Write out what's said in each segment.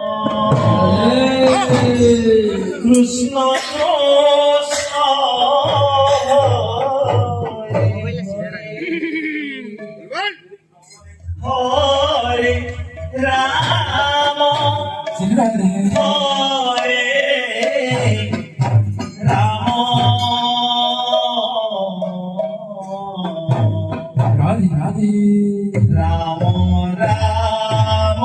Krishna Hare Ram Hare Radhe Radhe Ram Ram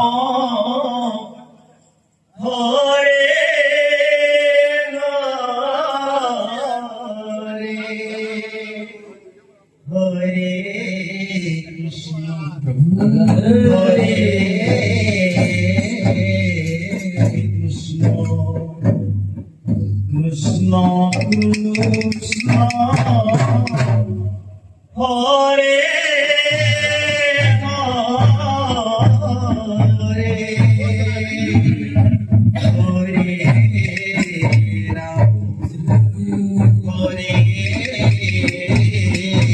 Hare Hare Krishna Hare Krishna Krishna Krishna Hare Hare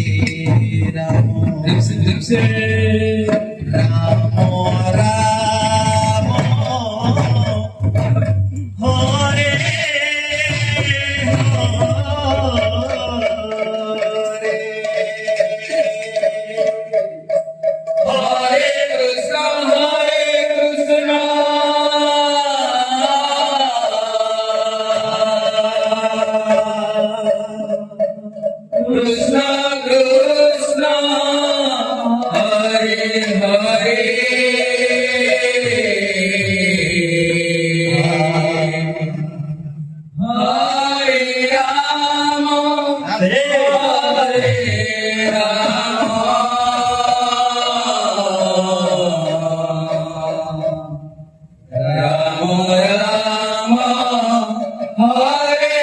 Hare Ram Hare Ram Ram Ram Hare Hare Krishna Krishna Krishna Hare Hare Hare Ram Hare Hare Ram Ram Hare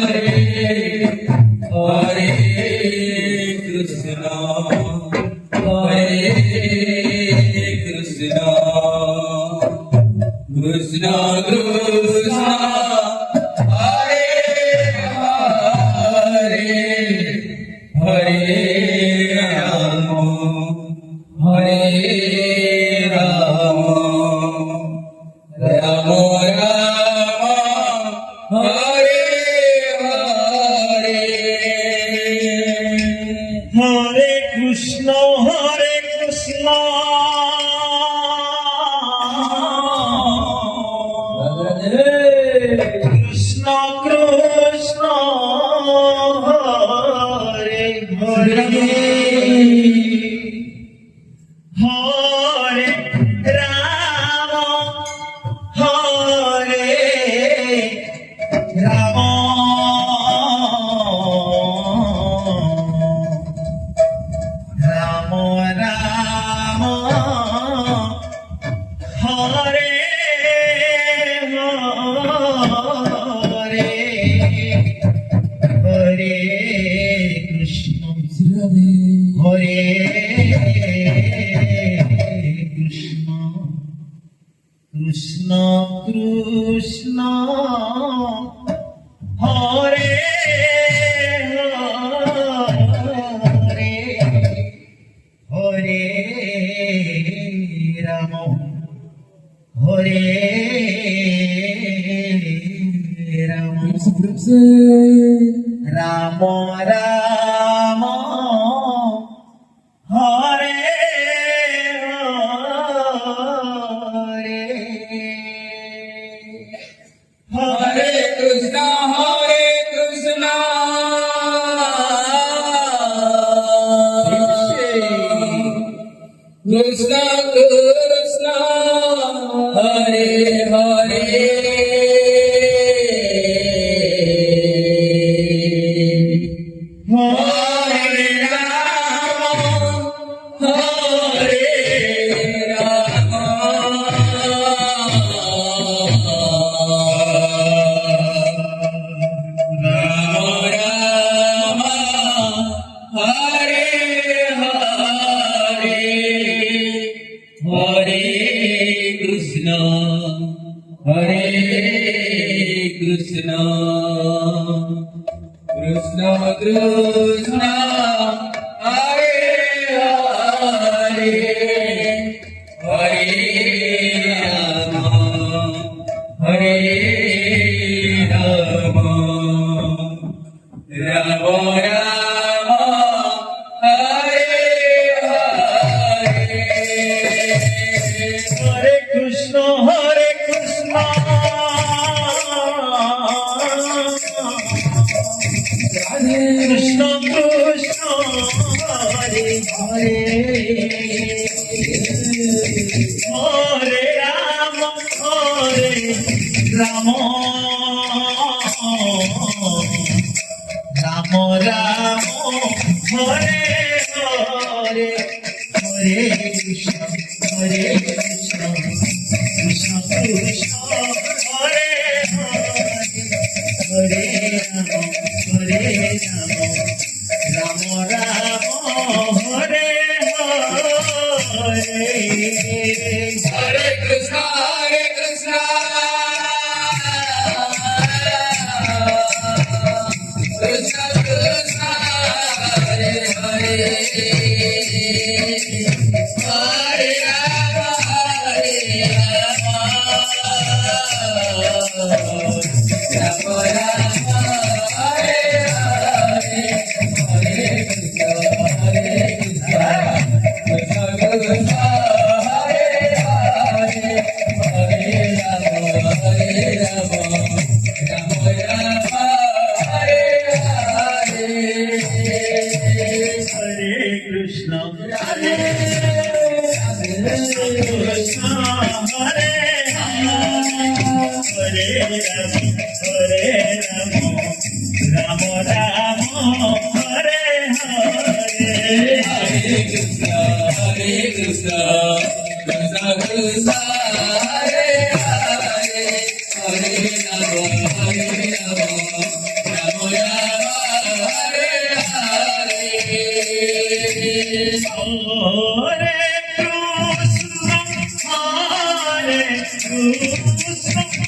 Hare Hare Krishna Krishna Krishna Krishna Hare Hare Hare Ram Hare Ram Ram Ram Hare Hare Hare Krishna Krishna Krishna Hare Hare Hare Ram Hare Ram Ram Ram Hare Hare Hare Krishna Hare Krishna Krishna Krishna Hare Hare Hare Ram Hare Ram Ram Ram Hare Hare Hare Krishna Krishna Krishna Hare Hare Hare Ram Hare Ram Ram Ram Hare Hare Hare Krishna Krishna Krishna Hare Hare Hare Ramo, Ramo, Ramo, Hare Hare, Hare Krishna, Hare Krishna, Krishna Krishna, Hare Hare, Hare Ramo, Hare Ramo, Ramo Ramo, Hare Hare. Hare Krishna, Hare Krishna. Krishna Krishna, Hare Hare. Hare Rama, Hare Rama. Rama Rama, Hare Hare. Hare Krishna, Hare Krishna. Krishna Krishna, Hare Hare. Hare Rama, Hare Rama. Rama Rama, Hare Hare. Hare Krishna, Hare Krishna, Hare Hare, Hare Rama, Rama Rama, Hare Hare. Hare Krishna, Hare Krishna, Krishna Krishna, Hare Hare, Hare Rama, Hare Rama, Rama Rama, Hare Hare. Hare Krishna, Krishna Krishna,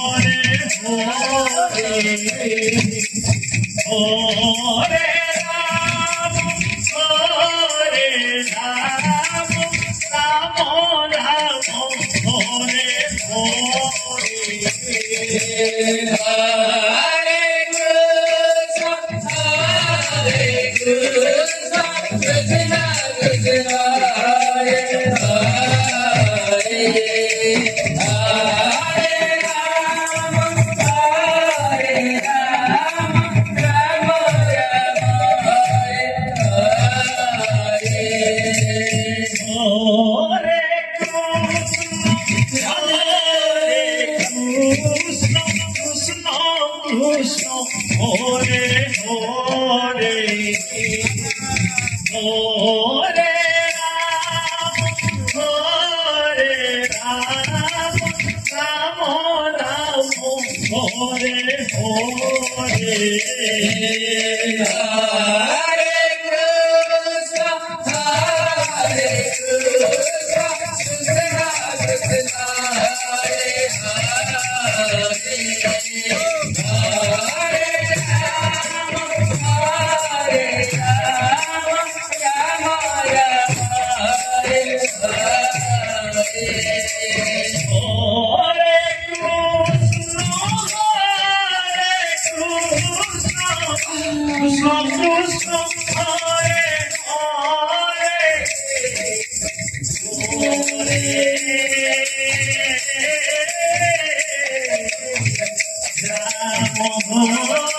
Hare Hare, Hare Rama, Hare Rama, Rama Rama, Hare Hare. Hare Krishna, Hare Krishna, Krishna Krishna, Hare Hare. Hare Rama, Hare Rama, Rama Rama, Hare Hare. Hare Krishna, Krishna Krishna, Hare Hare, Hare Rama, Rama Rama, Hare Hare. Hare Krishna, Hare Krishna, Krishna Krishna, Hare Hare. Hare Rama, Hare Rama, Rama Rama, Hare Hare. Krishna Krishna, Hare Hare, Hare Rama,